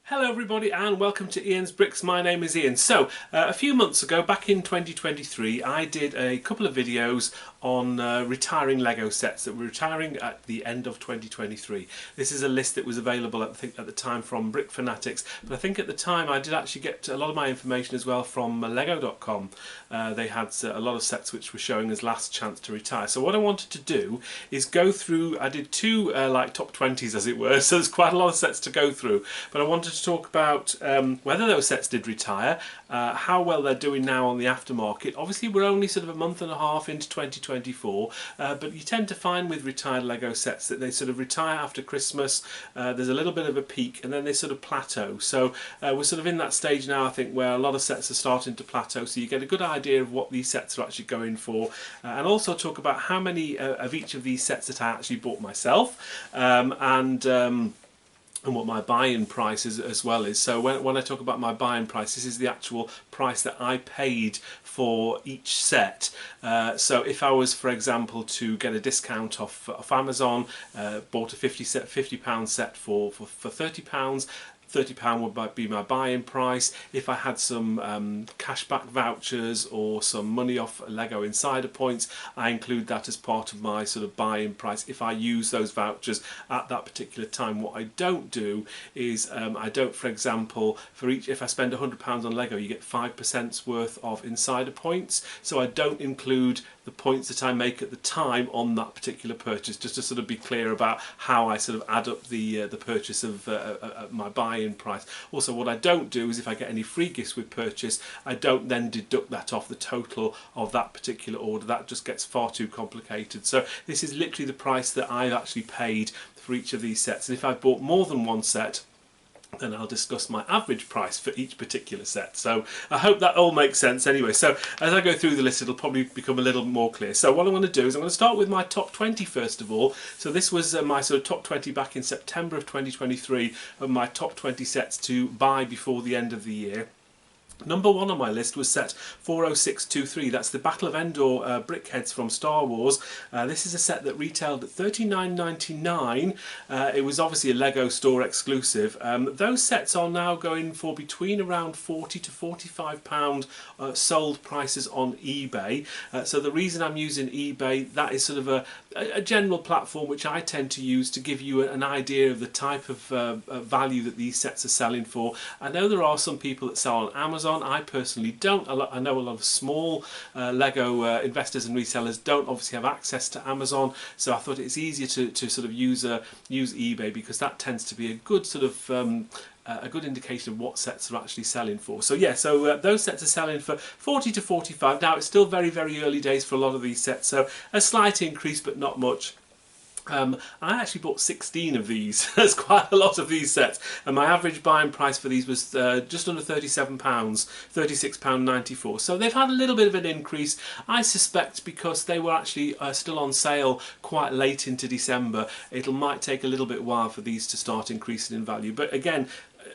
Hello everybody and welcome to Ian's Bricks. My name is Ian. So a few months ago, back in 2023, I did a couple of videos on retiring Lego sets that were retiring at the end of 2023. This is a list that was available at the time from Brick Fanatics, but I think at the time I did actually get a lot of my information as well from Lego.com. They had a lot of sets which were showing as last chance to retire. So what I wanted to do is go through, I did two like top 20s as it were, so there's quite a lot of sets to go through, but I wanted to talk about whether those sets did retire, how well they're doing now on the aftermarket. Obviously we're only sort of a month and a half into 2024, but you tend to find with retired Lego sets that they sort of retire after Christmas. There's a little bit of a peak and then they sort of plateau. So we're sort of in that stage now, I think, where a lot of sets are starting to plateau, so you get a good idea of what these sets are actually going for, and also talk about how many of each of these sets that I actually bought myself, and what my buy-in price is as well is. So when I talk about my buy-in price, this is the actual price that I paid for each set. So if I was, for example, to get a discount off Amazon, bought a £50 set for £30, £30 would be my buy-in price. If I had some cashback vouchers or some money off Lego Insider points, I include that as part of my sort of buy-in price if I use those vouchers at that particular time. What I don't do is I don't, for example, if I spend £100 on Lego, you get 5% worth of Insider points. So I don't include the points that I make at the time on that particular purchase, just to sort of be clear about how I sort of add up the purchase of my buy-in price. Also, what I don't do is if I get any free gifts with purchase, I don't then deduct that off the total of that particular order. That just gets far too complicated. So this is literally the price that I've actually paid for each of these sets, and if I've bought more than one set, then I'll discuss my average price for each particular set. So I hope that all makes sense anyway. So as I go through the list, it'll probably become a little more clear. So what I'm going to do is I'm going to start with my top 20 first of all. So this was my sort of top 20 back in September of 2023 of my top 20 sets to buy before the end of the year. Number one on my list was set 40623. That's the Battle of Endor brickheads from Star Wars. This is a set that retailed at $39.99. It was obviously a Lego store exclusive. Those sets are now going for between around £40 to £45 sold prices on eBay. So the reason I'm using eBay, that is sort of a general platform which I tend to use to give you an idea of the type of value that these sets are selling for. I know there are some people that sell on Amazon. I personally don't. I know a lot of small Lego investors and resellers don't obviously have access to Amazon, so I thought it's easier to sort of use eBay, because that tends to be a good sort of a good indication of what sets are actually selling for. So yeah, so those sets are selling for 40 to 45. Now it's still very, very early days for a lot of these sets, so a slight increase but not much. I actually bought 16 of these. There's quite a lot of these sets, and my average buying price for these was just under £37, £36.94. So they've had a little bit of an increase, I suspect, because they were actually still on sale quite late into December. Might take a little bit while for these to start increasing in value, but again,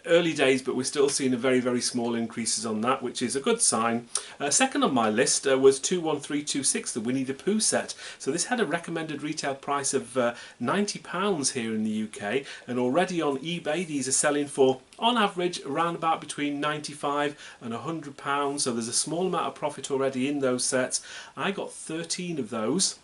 early days, but we're still seeing a very, very small increases on that, which is a good sign. Second on my list was 21326, the Winnie the Pooh set. So this had a recommended retail price of £90 here in the UK, and already on eBay these are selling for, on average, around about between £95 and £100. So there's a small amount of profit already in those sets. I got 13 of those.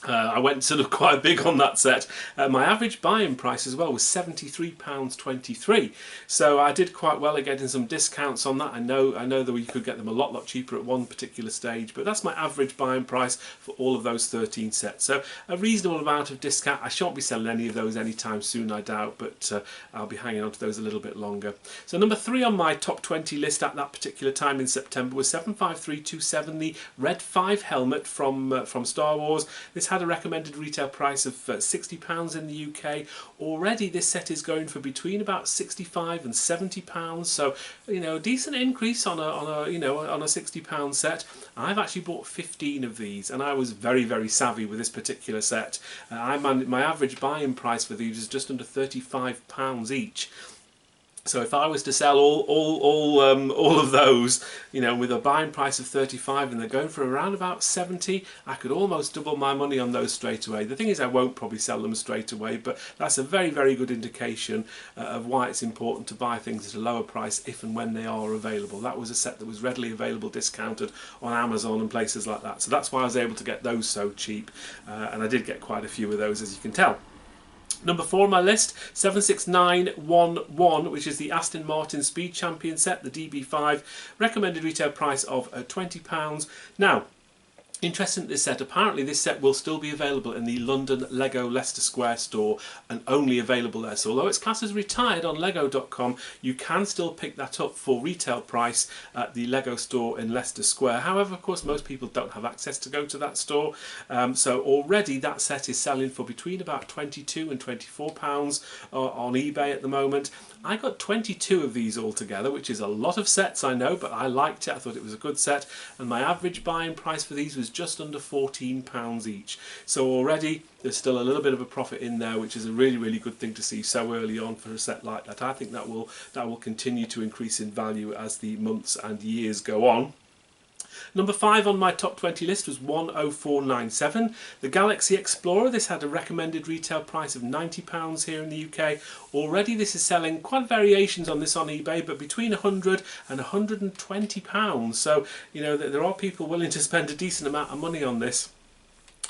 I went sort of quite big on that set. My average buy-in price as well was £73.23, so I did quite well at getting some discounts on that. I know that you could get them a lot cheaper at one particular stage, but that's my average buy-in price for all of those 13 sets. So a reasonable amount of discount. I shan't be selling any of those anytime soon, I doubt, but I'll be hanging on to those a little bit longer. So number 3 on my top 20 list at that particular time in September was 75327, the Red 5 helmet from Star Wars. This had a recommended retail price of £60 in the UK. Already this set is going for between about £65 and £70, so you know, decent increase on a £60 set. I've actually bought 15 of these, and I was very, very savvy with this particular set. My average buy-in price for these is just under £35 each. So if I was to sell all of those, with a buying price of 35 and they're going for around about 70, I could almost double my money on those straight away. The thing is, I won't probably sell them straight away, but that's a very, very good indication of why it's important to buy things at a lower price if and when they are available. That was a set that was readily available, discounted on Amazon and places like that. So that's why I was able to get those so cheap, and I did get quite a few of those, as you can tell. Number 4 on my list, 76911, which is the Aston Martin Speed Champion set, the DB5, recommended retail price of £20. Now, interesting, this set, apparently this set will still be available in the London Lego Leicester Square store and only available there. So although its class is retired on lego.com, you can still pick that up for retail price at the Lego store in Leicester Square. However, of course, most people don't have access to go to that store. So already that set is selling for between about £22 and £24 on eBay at the moment. I got 22 of these altogether, which is a lot of sets, I know, but I liked it. I thought it was a good set, and my average buying price for these was just under £14 each. So already there's still a little bit of a profit in there, which is a really, really good thing to see so early on for a set like that. I think that will continue to increase in value as the months and years go on. Number 5 on my top 20 list was 10497, the Galaxy Explorer. This had a recommended retail price of £90 here in the UK. Already this is selling quite variations on this on eBay, but between £100 and £120. So, there are people willing to spend a decent amount of money on this.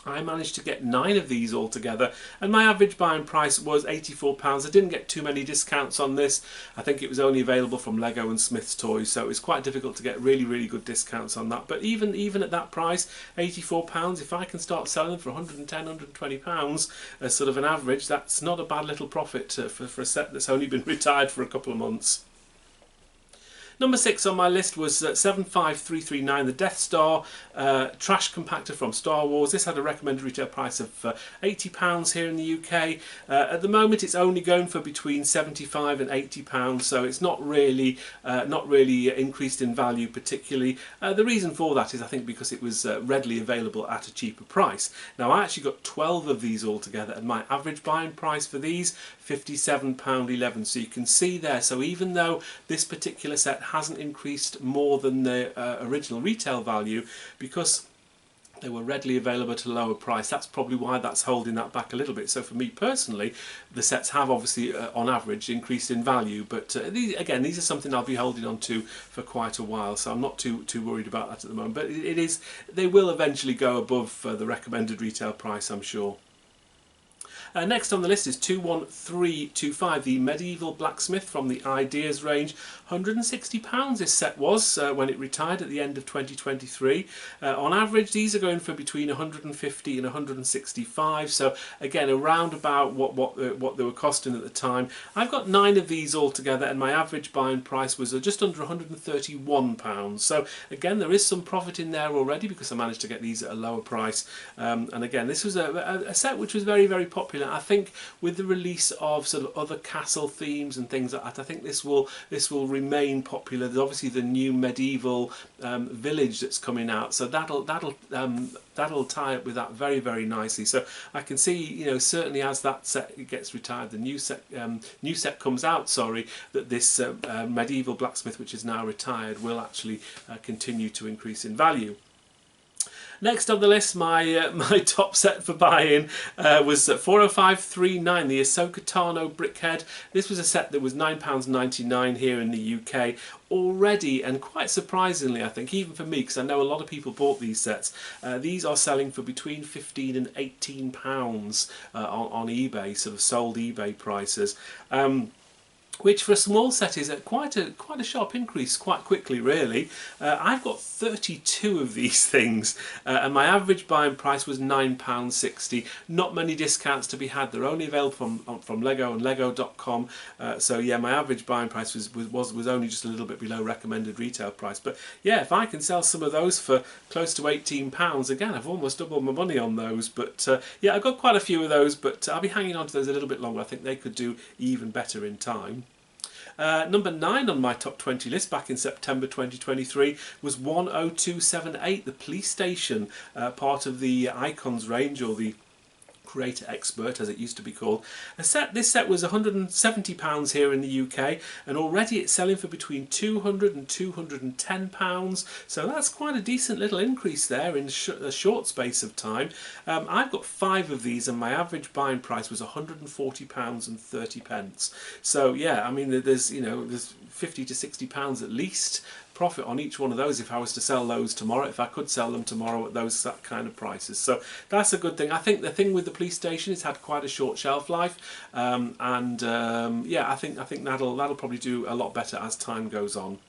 I managed to get 9 of these altogether, and my average buying price was £84. I didn't get too many discounts on this. I think it was only available from Lego and Smith's Toys, so it was quite difficult to get really, really good discounts on that. But even at that price, £84, if I can start selling them for £110, £120 as sort of an average, that's not a bad little profit for a set that's only been retired for a couple of months. Number 6 on my list was 75339, the Death Star trash compactor from Star Wars. This had a recommended retail price of £80 here in the UK. At the moment, it's only going for between £75 and £80, so it's not really increased in value particularly. The reason for that is, I think, because it was readily available at a cheaper price. Now, I actually got 12 of these altogether, and my average buying price for these, £57.11. So you can see there. So even though this particular set hasn't increased more than the original retail value, because they were readily available at a lower price, that's probably why that's holding that back a little bit. So for me personally, the sets have obviously on average increased in value, but these are something I'll be holding on to for quite a while, so I'm not too worried about that at the moment. But they will eventually go above the recommended retail price, I'm sure. Next on the list is 21325, the Medieval Blacksmith from the Ideas range. £160 this set was when it retired at the end of 2023. On average, these are going for between £150 and £165. So again, around about what they were costing at the time. I've got 9 of these altogether, and my average buying price was just under £131. So again, there is some profit in there already because I managed to get these at a lower price. And again, this was a set which was very, very popular. I think with the release of sort of other castle themes and things like that, I think this will remain popular. There's obviously the new medieval village that's coming out, so that'll tie up with that very, very nicely. So I can see, certainly as that set gets retired, the new set comes out. Sorry, that this Medieval Blacksmith, which is now retired, will actually continue to increase in value. Next on the list, my top set for buying was 40539, the Ahsoka Tano Brickhead. This was a set that was £9.99 here in the UK already, and quite surprisingly, I think, even for me, because I know a lot of people bought these sets, these are selling for between £15 and £18 on eBay, sort of sold eBay prices. Which for a small set is quite a sharp increase quite quickly, really. I've got 32 of these things, and my average buying price was £9.60. Not many discounts to be had. They're only available from Lego and lego.com. So yeah, my average buying price was only just a little bit below recommended retail price. But yeah, if I can sell some of those for close to £18, again, I've almost doubled my money on those. But yeah, I've got quite a few of those, but I'll be hanging on to those a little bit longer. I think they could do even better in time. Number 9 on my top 20 list back in September 2023 was 10278, the police station, part of the Icons range, or the Creator Expert, as it used to be called. This set was £170 here in the UK, and already it's selling for between £200 and £210. So that's quite a decent little increase there in a short space of time. I've got 5 of these, and my average buying price was £140 and 30p. So yeah, I mean, there's £50 to £60 at least profit on each one of those if I was to sell those tomorrow, if I could sell them tomorrow at that kind of prices. So that's a good thing. I think the thing with the police station, it's had quite a short shelf life, yeah, I think that'll probably do a lot better as time goes on.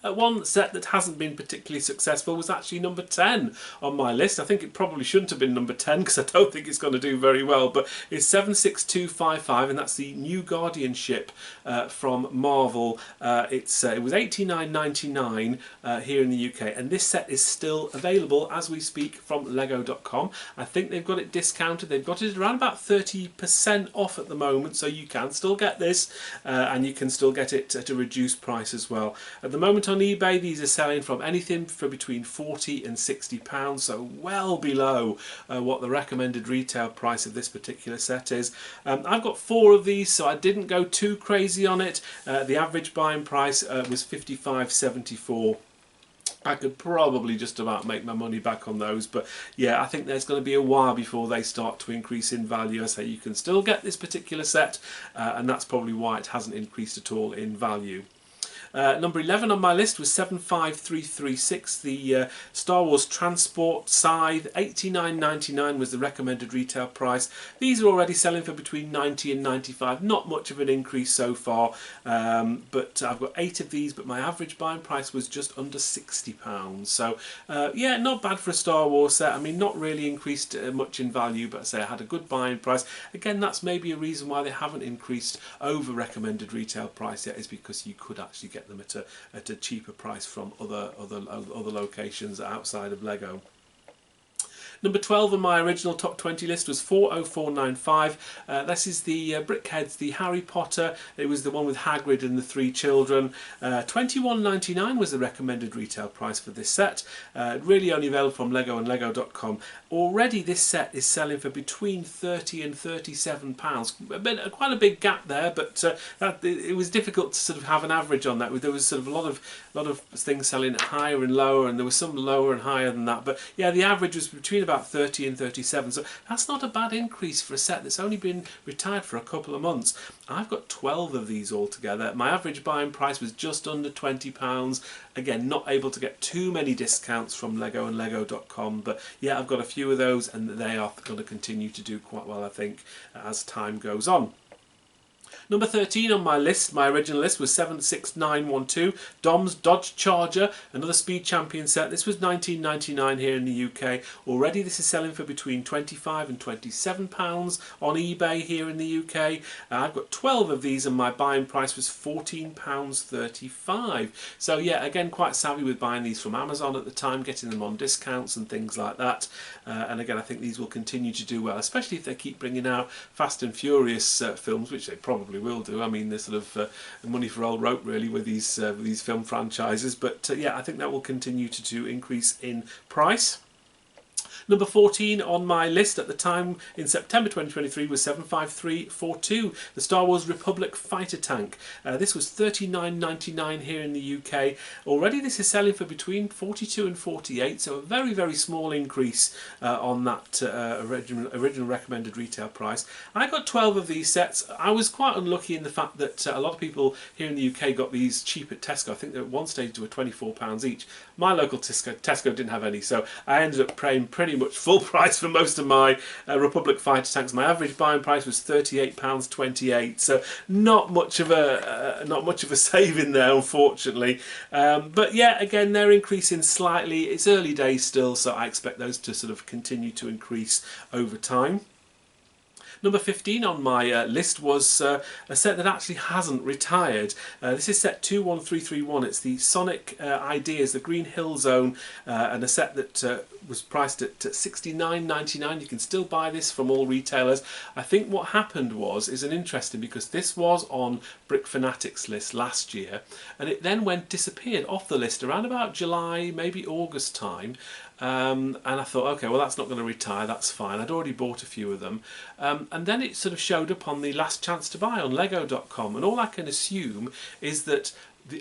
One set that hasn't been particularly successful was actually number 10 on my list. I think it probably shouldn't have been number 10 because I don't think it's going to do very well, but it's 76255, and that's the New Guardian ship from Marvel. It was $89.99 here in the UK, and this set is still available as we speak from Lego.com. I think they've got it discounted. They've got it around about 30% off at the moment, so you can still get this, and you can still get it at a reduced price as well. At the moment on eBay, these are selling from anything for between £40 and £60, so well below what the recommended retail price of this particular set is. I've got 4 of these, so I didn't go too crazy on it. The average buying price was £55.74. I could probably just about make my money back on those, but yeah, I think there's going to be a while before they start to increase in value. I say you can still get this particular set, and that's probably why it hasn't increased at all in value. Number 11 on my list was 75336, the Star Wars Transport Scythe. $89.99 was the recommended retail price. These are already selling for between $90 and $95. Not much of an increase so far, but I've got 8 of these, but my average buying price was just under £60. So yeah, not bad for a Star Wars set. I mean, not really increased much in value, but I say I had a good buying price. Again, that's maybe a reason why they haven't increased over recommended retail price yet, is because you could actually get them at a cheaper price from other locations outside of Lego. Number 12 on my original top 20 list was 40495. This is the Brickheads, the Harry Potter. It was the one with Hagrid and the 3 children. $21.99 was the recommended retail price for this set. Really only available from Lego and Lego.com. Already this set is selling for between £30 and £37. Quite a big gap there, but it was difficult to sort of have an average on that. There was sort of a lot of things selling higher and lower, and there was some lower and higher than that. But yeah, the average was between about 30 and 37, so that's not a bad increase for a set that's only been retired for a couple of months. I've got 12 of these altogether. My average buying price was just under £20. Again, not able to get too many discounts from Lego and Lego.com, but yeah, I've got a few of those, and they are going to continue to do quite well, I think, as time goes on. Number 13 on my list, my original list, was 76912, Dom's Dodge Charger, another Speed Champion set. This was $19.99 here in the UK. Already this is selling for between £25 and £27 on eBay here in the UK. I've got 12 of these, and my buying price was £14.35. So yeah, again, quite savvy with buying these from Amazon at the time, getting them on discounts and things like that. And again, I think these will continue to do well, especially if they keep bringing out Fast and Furious films, which they probably will do. I mean, there's sort of money for old rope really with these film franchises, but yeah, I think that will continue to increase in price. Number 14 on my list at the time in September 2023 was 75342, the Star Wars Republic Fighter Tank. This was $39.99 here in the UK. Already this is selling for between 42 and 48, so a very, very small increase on that original recommended retail price. I got 12 of these sets. I was quite unlucky in the fact that a lot of people here in the UK got these cheap at Tesco. I think they at one stage were £24 each. My local Tesco didn't have any, so I ended up paying pretty much full price for most of my Republic Fighter Tanks. My average buying price was £38.28, so not much of a saving there, unfortunately. But yeah, again, they're increasing slightly. It's early days still, so I expect those to sort of continue to increase over time. Number 15 on my list was a set that actually hasn't retired. This is set 21331. It's the Sonic Ideas, the Green Hill Zone, and a set that was priced at $69.99. You can still buy this from all retailers. I think what happened is an interesting, because this was on Brick Fanatics list last year, and it then disappeared off the list around about July, maybe August time. and I thought, okay, well that's not going to retire, that's fine. I'd already bought a few of them, and then it sort of showed up on the last chance to buy on Lego.com, and all I can assume is that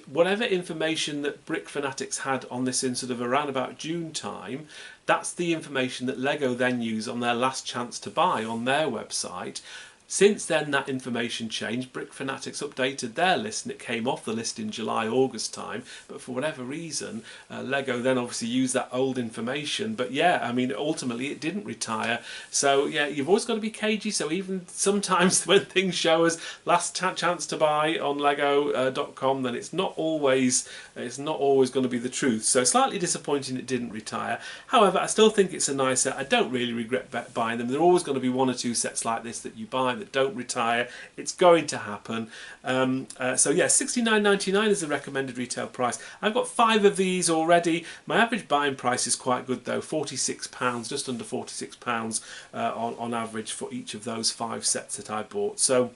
whatever information that Brick Fanatics had on this in sort of around about June time, that's the information that Lego then use on their last chance to buy on their website. Since then that information changed. Brick Fanatics updated their list and it came off the list in July, August time, but for whatever reason Lego then obviously used that old information. But yeah, I mean ultimately it didn't retire. So yeah, you've always got to be cagey. So even sometimes when things show us last chance to buy on Lego.com, then it's not always going to be the truth. So slightly disappointing it didn't retire. However, I still think it's a nice set. I don't really regret buying them. There are always going to be one or two sets like this that you buy that don't retire. It's going to happen. So yeah, $69.99 is the recommended retail price. I've got 5 of these already. My average buying price is quite good though, £46, just under £46 on average for each of those 5 sets that I bought. So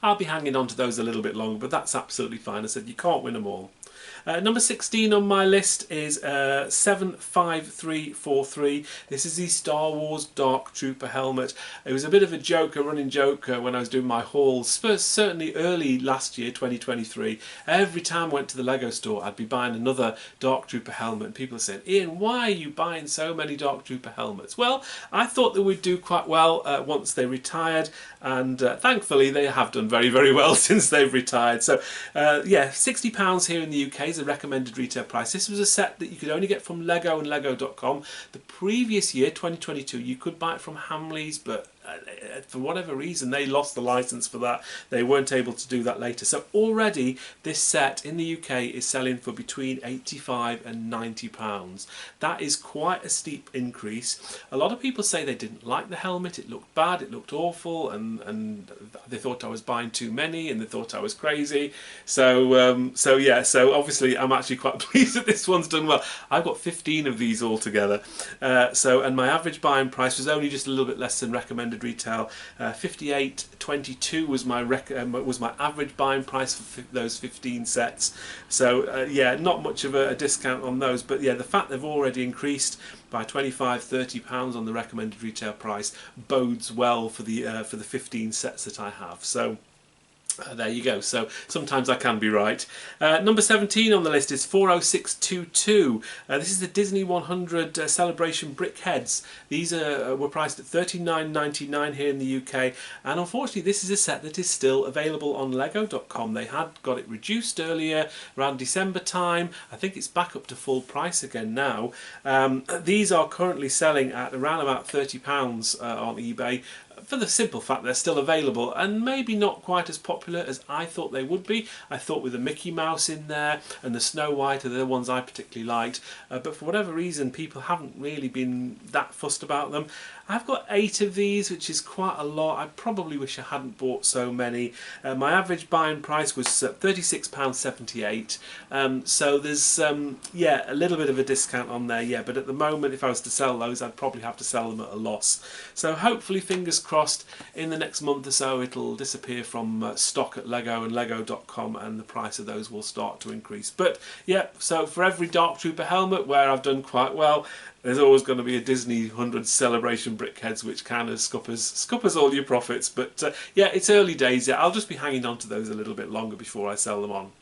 I'll be hanging on to those a little bit longer, but that's absolutely fine. I said you can't win them all. Number 16 on my list is 75343. This is the Star Wars Dark Trooper helmet. It was a bit of a joke, a running joke when I was doing my hauls, certainly early last year, 2023. Every time I went to the Lego store, I'd be buying another Dark Trooper helmet. And people said, Ian, why are you buying so many Dark Trooper helmets? Well, I thought they would do quite well once they retired, and thankfully they have done very, very well since they've retired. So yeah, £60 here in the UK is a recommended retail price. This was a set that you could only get from Lego and Lego.com. The previous year, 2022, you could buy it from Hamleys, but for whatever reason they lost the license for that. They weren't able to do that later. So already this set in the UK is selling for between £85 and £90. That is quite a steep increase. A lot of people say they didn't like the helmet, it looked bad, it looked awful, and they thought I was buying too many and they thought I was crazy. So yeah, so obviously I'm actually quite pleased that this one's done well. I've got 15 of these altogether. And my average buying price was only just a little bit less than recommended retail. 58.22 was my average buying price for those 15 sets. So yeah, not much of a discount on those, but yeah, the fact they've already increased by £25–30 on the recommended retail price bodes well for the 15 sets that I have. So there you go. So sometimes I can be right. Number 17 on the list is 40622. This is the Disney 100 Celebration brick heads. These were priced at $39.99 here in the UK, and unfortunately this is a set that is still available on Lego.com. They had got it reduced earlier around December time. I think it's back up to full price again now. These are currently selling at around about £30 on eBay, for the simple fact they're still available and maybe not quite as popular as I thought they would be. I thought with the Mickey Mouse in there and the Snow White are the ones I particularly liked, but for whatever reason people haven't really been that fussed about them. I've got 8 of these, which is quite a lot. I probably wish I hadn't bought so many. My average buying price was £36.78, so there's yeah, a little bit of a discount on there, yeah, but at the moment if I was to sell those I'd probably have to sell them at a loss. So hopefully, fingers crossed, in the next month or so it'll disappear from stock at Lego and Lego.com and the price of those will start to increase. But yeah, so for every Dark Trooper helmet where I've done quite well, there's always going to be a Disney 100 Celebration brickheads which kind of scuppers all your profits. But yeah, it's early days yet. I'll just be hanging on to those a little bit longer before I sell them on.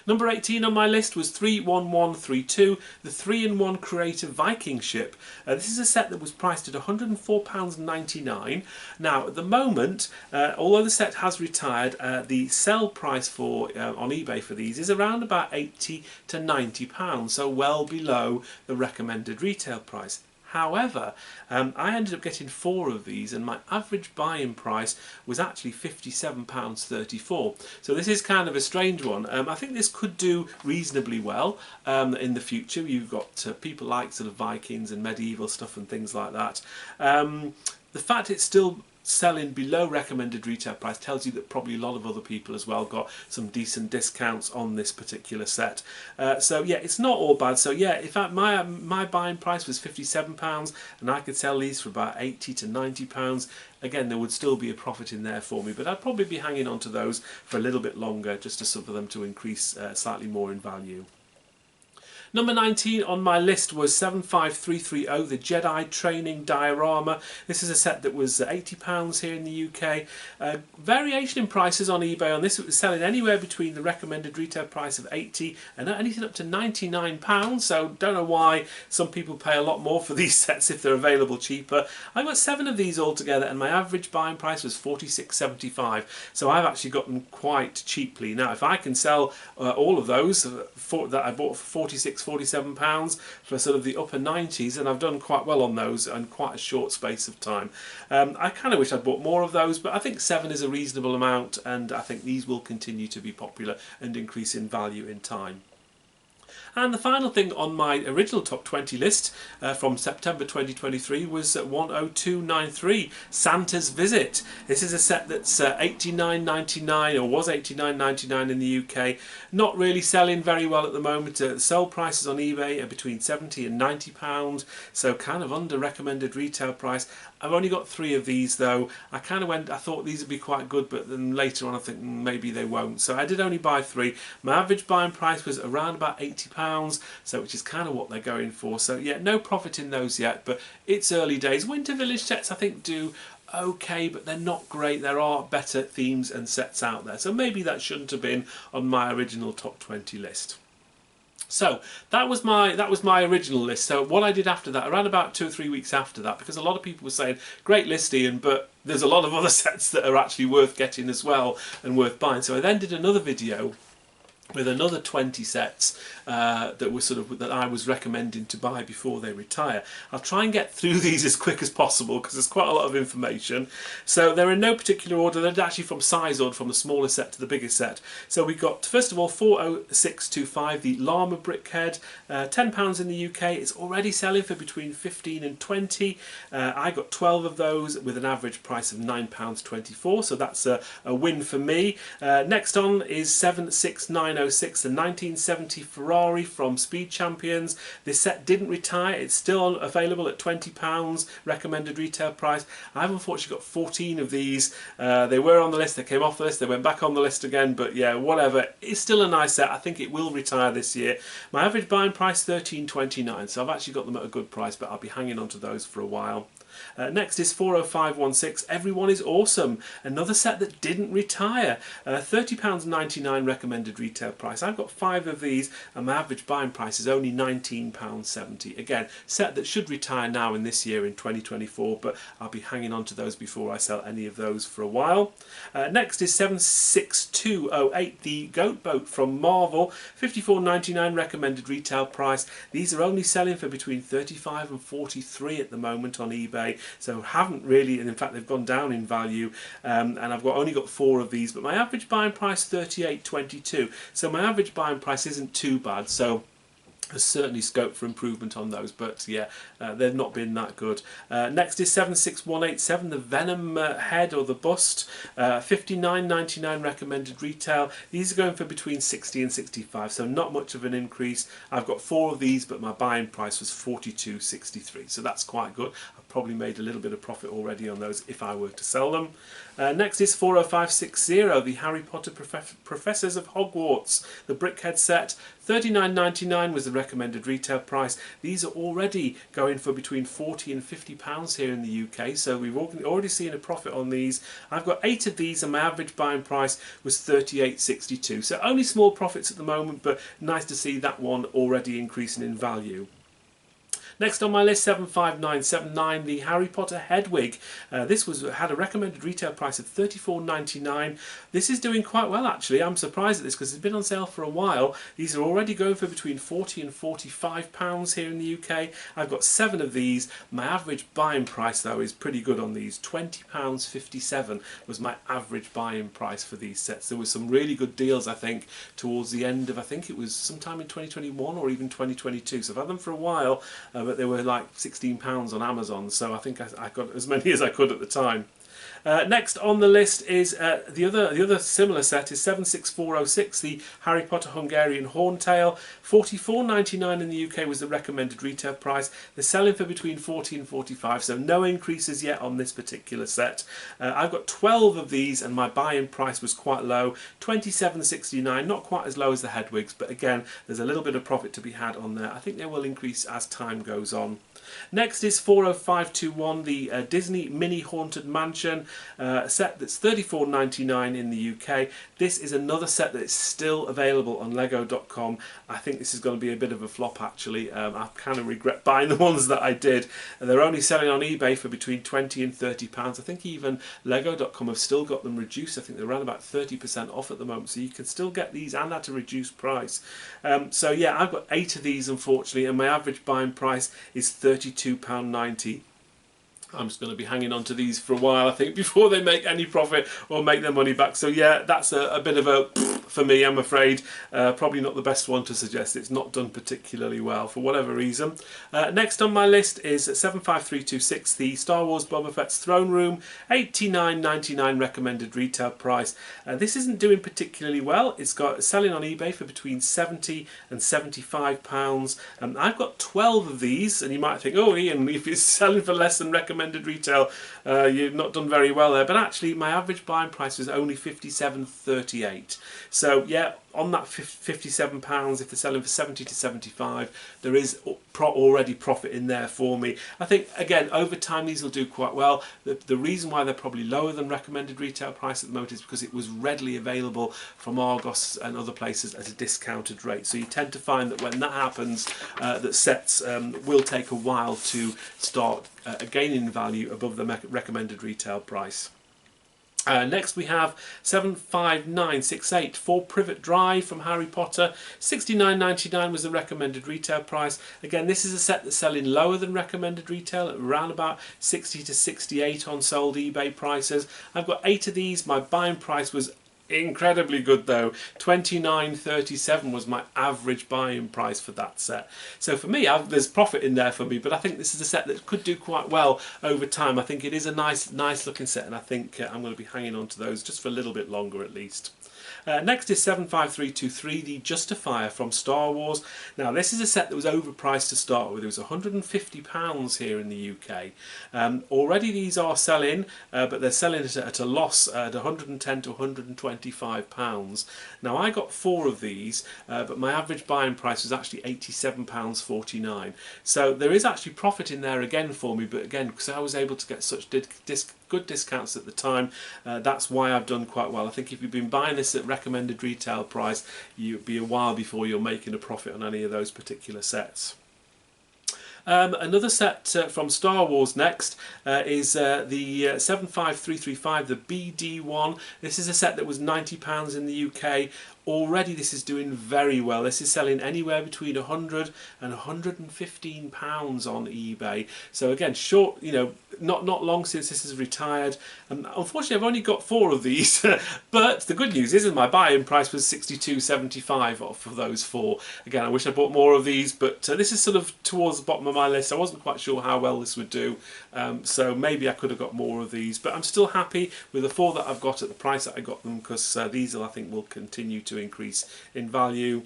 Number 18 on my list was 31132, the 3-in-1 Creator Viking ship. This is a set that was priced at £104.99. Now, at the moment, although the set has retired, the sell price for on eBay for these is around about £80 to £90, so well below the recommended retail price. However, I ended up getting 4 of these and my average buying price was actually £57.34. So this is kind of a strange one. I think this could do reasonably well in the future. You've got people like sort of Vikings and medieval stuff and things like that. The fact it's still selling below recommended retail price tells you that probably a lot of other people as well got some decent discounts on this particular set. So yeah, it's not all bad. So yeah, in fact my buying price was £57 and I could sell these for about £80 to £90. Again, there would still be a profit in there for me, but I'd probably be hanging on to those for a little bit longer just to for them to increase slightly more in value. Number 19 on my list was 75330, the Jedi Training Diorama. This is a set that was £80 here in the UK. Variation in prices on eBay on this. It was selling anywhere between the recommended retail price of £80 and anything up to £99. So don't know why some people pay a lot more for these sets if they're available cheaper. I got 7 of these altogether and my average buying price was £46.75. So I've actually got them quite cheaply. Now if I can sell all of those that I bought for £47 for sort of the upper 90s, and I've done quite well on those in quite a short space of time. I kind of wish I'd bought more of those, but I think 7 is a reasonable amount, and I think these will continue to be popular and increase in value in time. And the final thing on my original top 20 list from September 2023 was 10293, Santa's Visit. This is a set that's $89.99 or was $89.99 in the UK. Not really selling very well at the moment. Sell prices on eBay are between £70 and £90, so kind of under recommended retail price. I've only got 3 of these though. I thought these would be quite good, but then later on I think maybe they won't. So I did only buy 3. My average buying price was around about £80, so which is kind of what they're going for. So yeah, no profit in those yet, but it's early days. Winter Village sets I think do okay, but they're not great. There are better themes and sets out there, so maybe that shouldn't have been on my original top 20 list. So that was my original list. So what I did after that, around about 2 or 3 weeks after that, because a lot of people were saying, great list Ian, but there's a lot of other sets that are actually worth getting as well and worth buying. So I then did another video with another 20 sets that I was recommending to buy before they retire. I'll try and get through these as quick as possible because there's quite a lot of information. So they're in no particular order. They're actually from size order, from the smallest set to the biggest set. So we got, first of all, 40625, the Llama Brickhead, £10 in the UK. It's already selling for between 15 and 20. I got 12 of those with an average price of £9.24, so that's a win for me. Next on is 76906, the 1970 Ferrari from Speed Champions. This set didn't retire. It's still available at £20 recommended retail price. I've unfortunately got 14 of these. They were on the list, they came off the list, they went back on the list again, but yeah, whatever. It's still a nice set. I think it will retire this year. My average buying price £13.29, so I've actually got them at a good price, but I'll be hanging on to those for a while. Next is 40516, Everyone is Awesome, another set that didn't retire. £30.99 recommended retail price. I've got 5 of these and my average buying price is only £19.70. Again, set that should retire now in this year in 2024, but I'll be hanging on to those before I sell any of those for a while. Next is 76208, the Goat Boat from Marvel, £54.99 recommended retail price. These are only selling for between 35 and 43 at the moment on eBay, so haven't really, and in fact they've gone down in value, and I've only got 4 of these, but my average buying price £38.22, so my average buying price isn't too bad, so there's certainly scope for improvement on those, but yeah, they've not been that good. Next is 76187, the Venom head or the bust, £59.99 recommended retail. These are going for between 60 and 65, so not much of an increase. I've got 4 of these, but my buying price was £42.63, so that's quite good. I've probably made a little bit of profit already on those if I were to sell them. Next is 40560, the Harry Potter Professors of Hogwarts, the Brickhead set. £39.99 was the recommended retail price. These are already going for between £40 and £50 here in the UK, so we've already seen a profit on these. I've got 8 of these and my average buying price was £38.62, so only small profits at the moment, but nice to see that one already increasing in value. Next on my list, 75979, the Harry Potter Hedwig. This had a recommended retail price of £34.99. This is doing quite well actually. I'm surprised at this because it's been on sale for a while. These are already going for between £40 and £45 here in the UK. I've got 7 of these. My average buying price though is pretty good on these. £20.57 was my average buying price for these sets. There were some really good deals I think towards the end of, I think it was sometime in 2021 or even 2022. So I've had them for a while. But they were like £16 on Amazon, so I think I got as many as I could at the time. Next on the list is the other similar set is 76406, the Harry Potter Hungarian Horntail. £44.99 in the UK was the recommended retail price. They're selling for between 40 and 45, so no increases yet on this particular set. I've got 12 of these, and my buy-in price was quite low, £27.69, not quite as low as the Hedwigs, but again, there's a little bit of profit to be had on there. I think they will increase as time goes on. Next is 40521, the Disney Mini Haunted Mansion, a set that's £34.99 in the UK. This is another set that is still available on Lego.com. I think this is going to be a bit of a flop actually. I kind of regret buying the ones that I did. They're only selling on eBay for between £20 and £30. I think even Lego.com have still got them reduced. I think they're around about 30% off at the moment, so you can still get these and at a reduced price. So yeah, I've got 8 of these unfortunately, and my average buying price is £32.90. I'm just going to be hanging on to these for a while, I think, before they make any profit or make their money back. So yeah, that's a bit of a for me, I'm afraid. Probably not the best one to suggest. It's not done particularly well for whatever reason. Next on my list is 75326, the Star Wars Boba Fett's Throne Room, $89.99 recommended retail price. This isn't doing particularly well. It's got selling on eBay for between £70 and £75. I've got 12 of these, and you might think, oh Ian, if it's selling for less than recommended retail, you've not done very well there. But actually, my average buying price was only £57.38. So yeah, on that £57, if they're selling for 70 to 75, there is already profit in there for me. I think again, over time these will do quite well. The reason why they're probably lower than recommended retail price at the moment is because it was readily available from Argos and other places at a discounted rate. So you tend to find that when that happens, that sets will take a while to start gaining value above the recommended retail price. Next we have 75968 for Privet Drive from Harry Potter. £69.99 was the recommended retail price. Again, this is a set that's selling lower than recommended retail, at around about 60 to 68 on sold eBay prices. I've got 8 of these. My buying price was incredibly good though. £29.37 was my average buying price for that set. So for me, there's profit in there for me, but I think this is a set that could do quite well over time. I think it is a nice looking set, and I think I'm going to be hanging on to those just for a little bit longer at least. Next is 75323, the Justifier from Star Wars. Now this is a set that was overpriced to start with. It was £150 here in the UK. Already these are selling, but they're selling it at a loss at £110 to £125. Now I got 4 of these, but my average buying price was actually £87.49. So there is actually profit in there again for me, but again, because I was able to get such good discounts at the time, that's why I've done quite well. I think if you've been buying this at recommended retail price, you'll be a while before you're making a profit on any of those particular sets. Another set from Star Wars next is the 75335, the BD1. This is a set that was £90 in the UK. Already this is doing very well. This is selling anywhere between £100 and £115 on eBay. So again, short, not long since this is retired. Unfortunately, I've only got 4 of these, but the good news is my buy-in price was £62.75 for those 4. Again, I wish I bought more of these, but this is sort of towards the bottom of my list. I wasn't quite sure how well this would do, so maybe I could have got more of these, but I'm still happy with the 4 that I've got at the price that I got them, because these I think will continue to increase in value.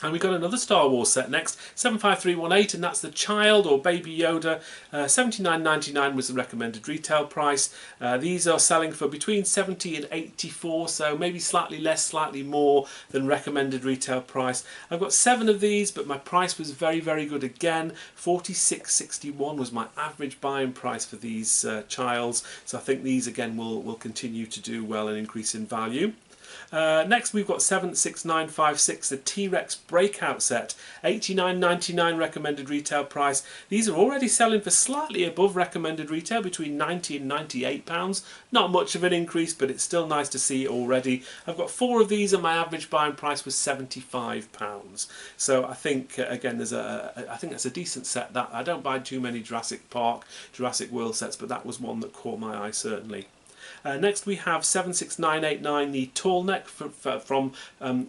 And we got another Star Wars set next, 75318, and that's the Child or Baby Yoda. $79.99 was the recommended retail price. These are selling for between 70 and 84, so maybe slightly less, slightly more than recommended retail price. I've got 7 of these, but my price was very, very good again. $46.61 was my average buying price for these Childs. So I think these again will continue to do well and increase in value. Next we've got 76956, the T-Rex Breakout set, $89.99 recommended retail price. These are already selling for slightly above recommended retail, between £90 and £98. Not much of an increase, but it's still nice to see already. I've got 4 of these, and my average buying price was £75. So I think again, I think that's a decent set. That I don't buy too many Jurassic Park, Jurassic World sets, but that was one that caught my eye certainly. Next we have 76989, the tall neck from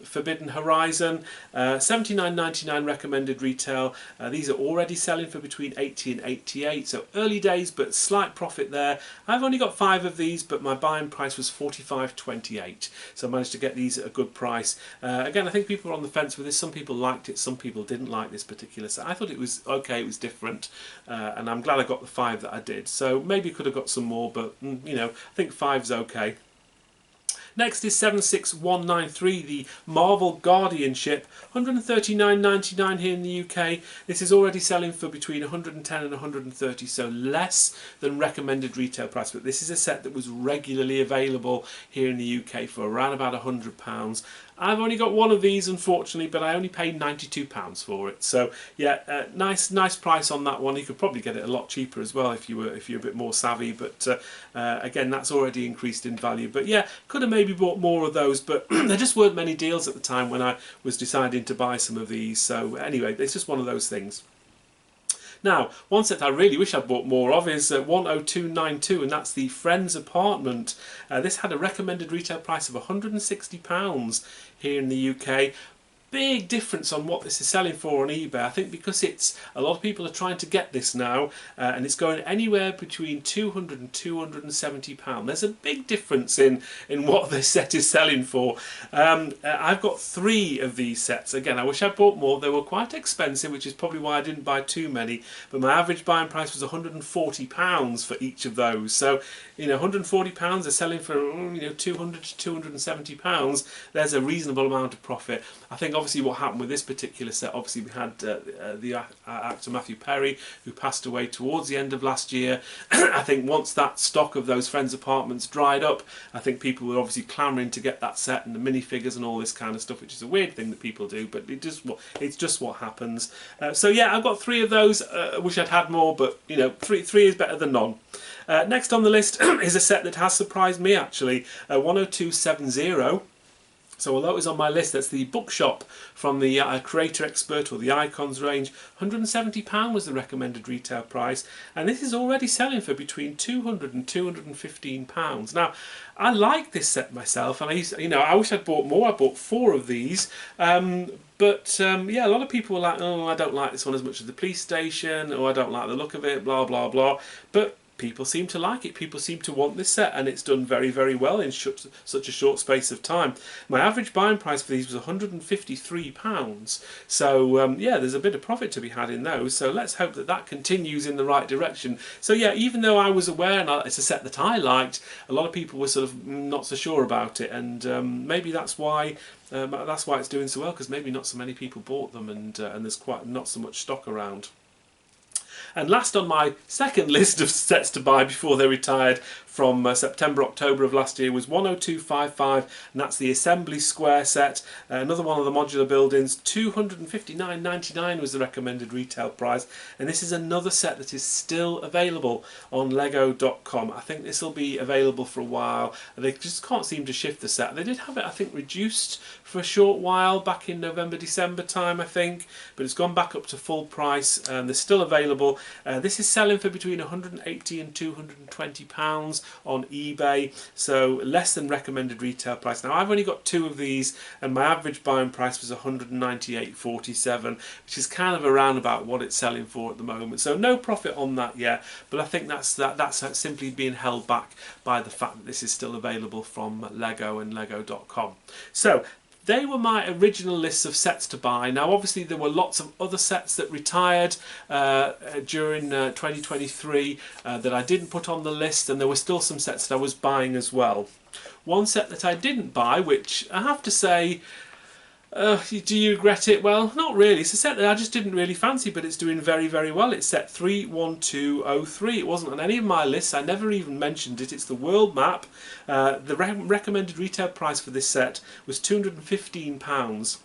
Forbidden Horizon, 79.99 recommended retail. These are already selling for between 80 and 88, so early days but slight profit there. I've only got 5 of these, but my buying price was 45.28, so I managed to get these at a good price. Again, I think people were on the fence with this. Some people liked it, some people didn't like this particular set. I thought it was okay, it was different, and I'm glad I got the 5 that I did. So maybe could have got some more, but you know, I think 5's okay. Next is 76193, the Marvel Guardianship, 139.99 here in the UK. This is already selling for between 110 and 130, so less than recommended retail price. But this is a set that was regularly available here in the UK for around about £100. I've only got 1 of these, unfortunately, but I only paid £92 for it. So yeah, nice price on that one. You could probably get it a lot cheaper as well if you're a bit more savvy. But again, that's already increased in value. But yeah, could have maybe bought more of those, but there just weren't many deals at the time when I was deciding to buy some of these. So anyway, it's just one of those things. Now, one set I really wish I'd bought more of is 10292, and that's the Friends Apartment. This had a recommended retail price of £160 here in the UK. Big difference on what this is selling for on eBay. I think because it's a lot of people are trying to get this now, and it's going anywhere between £200 and £270. There's a big difference in what this set is selling for. I've got 3 of these sets. Again, I wish I bought more. They were quite expensive, which is probably why I didn't buy too many. But my average buying price was £140 for each of those. So you know, £140 they're selling for £200 to £270. There's a reasonable amount of profit. I think obviously what happened with this particular set, obviously we had the actor Matthew Perry, who passed away towards the end of last year. I think once that stock of those Friends Apartments dried up, I think people were obviously clamouring to get that set and the minifigures and all this kind of stuff, which is a weird thing that people do, but it's just what happens. So yeah, I've got 3 of those. I wish I'd had more, but you know, three is better than none. Next on the list is a set that has surprised me actually, 10270. So although it was on my list, that's the Bookshop from the Creator Expert or the Icons range. £170 was the recommended retail price, and this is already selling for between £200 and £215. Now, I like this set myself, and I wish I'd bought more. I bought 4 of these. But yeah, a lot of people were like, oh, I don't like this one as much as the Police Station, or I don't like the look of it, blah blah blah. But people seem to like it. People seem to want this set, and it's done very, very well in such a short space of time. My average buying price for these was £153. So yeah, there's a bit of profit to be had in those. So let's hope that that continues in the right direction. So yeah, even though I was aware, and it's a set that I liked, a lot of people were sort of not so sure about it, and maybe that's why it's doing so well, because maybe not so many people bought them, and there's quite not so much stock around. And last on my second list of sets to buy before they retired from September, October of last year was 10255, and that's the Assembly Square set. Another one of the modular buildings. £259.99 was the recommended retail price, and this is another set that is still available on Lego.com. I think this will be available for a while. They just can't seem to shift the set. They did have it, I think, reduced for a short while back in November, December time, I think, but it's gone back up to full price, and they're still available. This is selling for between £180 and £220 on eBay, so less than recommended retail price. Now, I've only got 2 of these, and my average buying price was £198.47, which is kind of around about what it's selling for at the moment. So no profit on that yet, but I think that's simply being held back by the fact that this is still available from Lego and Lego.com. So they were my original lists of sets to buy. Now obviously there were lots of other sets that retired during 2023 that I didn't put on the list, and there were still some sets that I was buying as well. One set that I didn't buy, which I have to say, do you regret it? Well, not really. It's a set that I just didn't really fancy, but it's doing very, very well. It's set 31203. It wasn't on any of my lists. I never even mentioned it. It's the world map. The recommended retail price for this set was £215.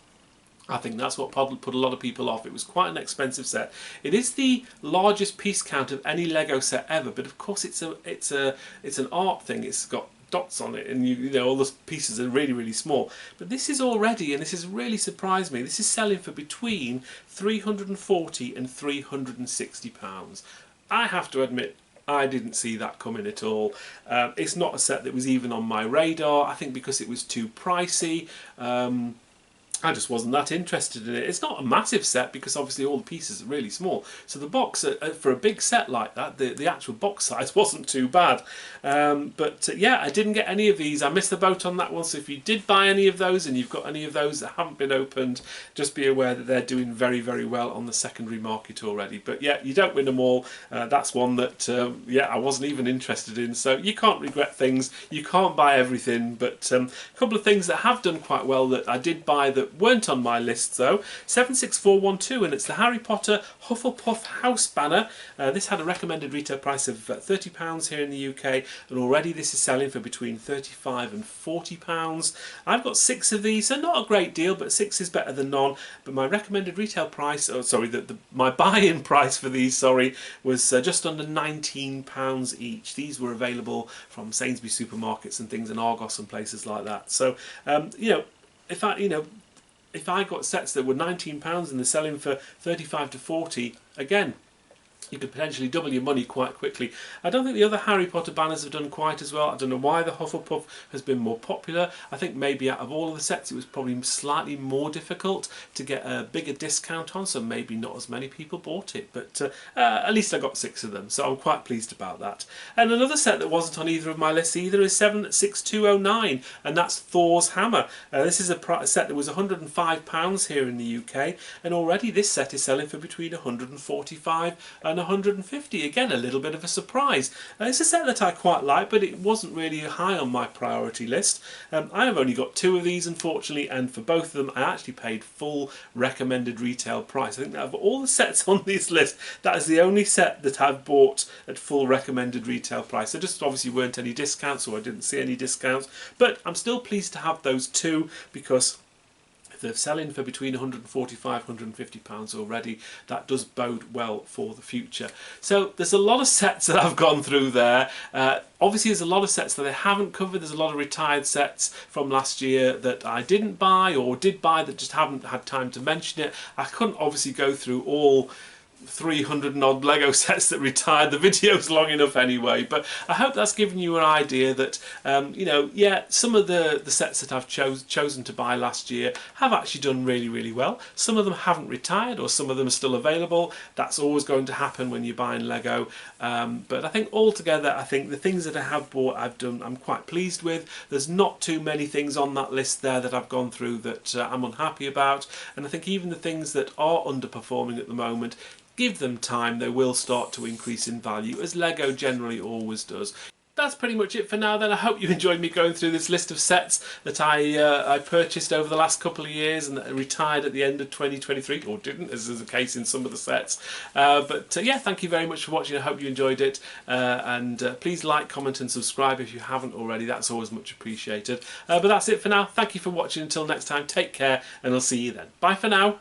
I think that's what probably put a lot of people off. It was quite an expensive set. It is the largest piece count of any Lego set ever, but of course it's an art thing. It's got dots on it, and you know all the pieces are really, really small. But this is already, and this has really surprised me, this is selling for between £340 and £360. I have to admit, I didn't see that coming at all. It's not a set that was even on my radar. I think because it was too pricey. I just wasn't that interested in it. It's not a massive set because obviously all the pieces are really small. So the box, for a big set like that, the actual box size wasn't too bad. Yeah, I didn't get any of these. I missed the boat on that one. So if you did buy any of those and you've got any of those that haven't been opened, just be aware that they're doing very, very well on the secondary market already. But yeah, you don't win them all. That's one that, yeah, I wasn't even interested in. So you can't regret things. You can't buy everything. But a couple of things that have done quite well that I did buy that weren't on my list though. 76412, and it's the Harry Potter Hufflepuff house banner. This had a recommended retail price of £30 here in the UK, and already this is selling for between £35 and £40. I've got 6 of these, so not a great deal, but 6 is better than none. But my recommended retail price, oh sorry, my buy-in price for these, sorry, was just under £19 each. These were available from Sainsbury's supermarkets and things, and Argos and places like that. So you know, if I got sets that were £19 and they're selling for 35 to 40, again, you could potentially double your money quite quickly. I don't think the other Harry Potter banners have done quite as well. I don't know why the Hufflepuff has been more popular. I think maybe out of all of the sets it was probably slightly more difficult to get a bigger discount on, so maybe not as many people bought it. But at least I got 6 of them, so I'm quite pleased about that. And another set that wasn't on either of my lists either is 76209, and that's Thor's Hammer. This is a set that was £105 here in the UK, and already this set is selling for between £145 and £150. Again, a little bit of a surprise. It's a set that I quite like, but it wasn't really high on my priority list. I have only got 2 of these, unfortunately, and for both of them I actually paid full recommended retail price. I think that of all the sets on this list, that is the only set that I've bought at full recommended retail price. There just obviously weren't any discounts, or I didn't see any discounts, but I'm still pleased to have those 2 because they're selling for between £145 and £150 already. That does bode well for the future. So there's a lot of sets that I've gone through there. Obviously there's a lot of sets that I haven't covered. There's a lot of retired sets from last year that I didn't buy or did buy that just haven't had time to mention it. I couldn't obviously go through all 300 and odd Lego sets that retired. The video's long enough anyway, but I hope that's given you an idea that you know, yeah, some of the sets that I've chosen to buy last year have actually done really, really well. Some of them haven't retired, or some of them are still available. That's always going to happen when you're buying Lego, but I think altogether, I think the things that I have bought, I'm quite pleased with. There's not too many things on that list there that I've gone through that I'm unhappy about, and I think even the things that are underperforming at the moment, give them time, they will start to increase in value, as Lego generally always does. That's pretty much it for now then. I hope you enjoyed me going through this list of sets that I purchased over the last couple of years and that retired at the end of 2023, or didn't, as is the case in some of the sets. Yeah, thank you very much for watching. I hope you enjoyed it, and please like, comment and subscribe if you haven't already. That's always much appreciated. But that's it for now. Thank you for watching. Until next time, take care, and I'll see you then. Bye for now.